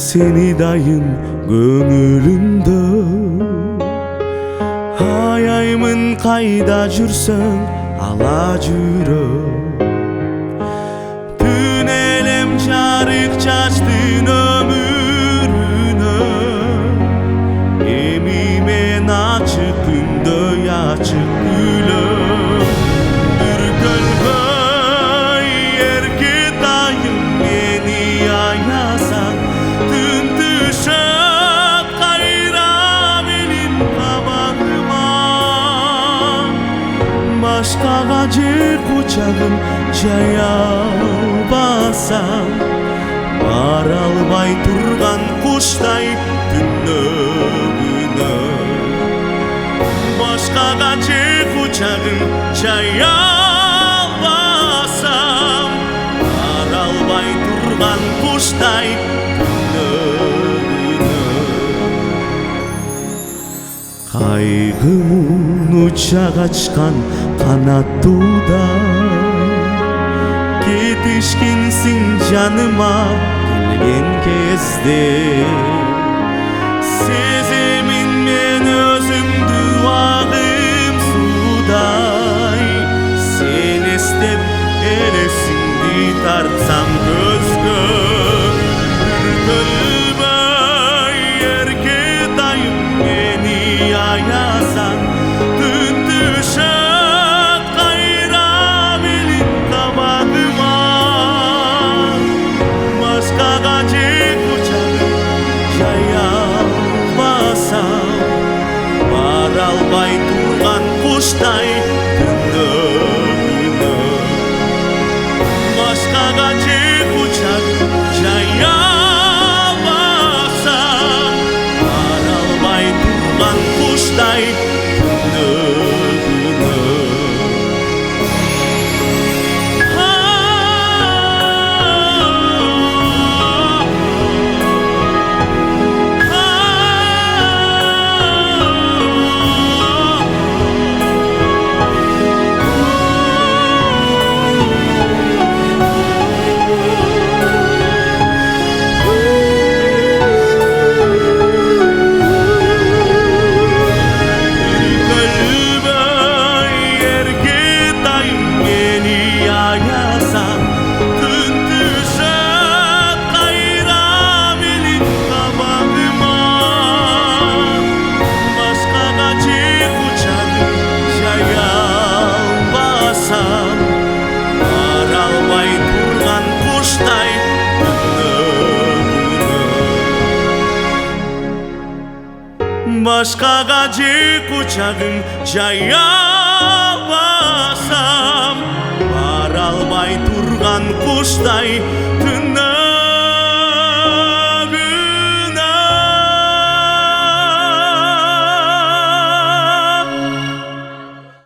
seni dayım gönülümde. Ayayımın kayda жүрсөң ала жүрөм. Түн элем жарык чачтын өмүрүнө, эми мен ачык күндөй ачык күлөм. Бүркөлбөй эрке дайым мени аясаң, түн түшөт кайра менин кабагыма. Башкага же кучагым жая албасам, бара албай турган куштай түнөгүнө. Башкага же кучагым жая албасам, бара албай турган куштай түнөгүнө. Кайгымын учак ачкан канаттуудай, кетишкенсиң жаныма келген кезде. Сеземин мен өзүмдү агым суудай, сен эстеп элесиңди тартсам көзгө. Бүркөлбөй эрке дайым мени аясаң, түн түшөт кайра менин кабагыма. Башкага же кучагым жая албасам, бара албай турган куштай түнөгүнө. Башкага же кучагым жая албасам, бара албай турган куштай түнөгүнө. Башкага же кучагым жая албасам, бара албай турган куштай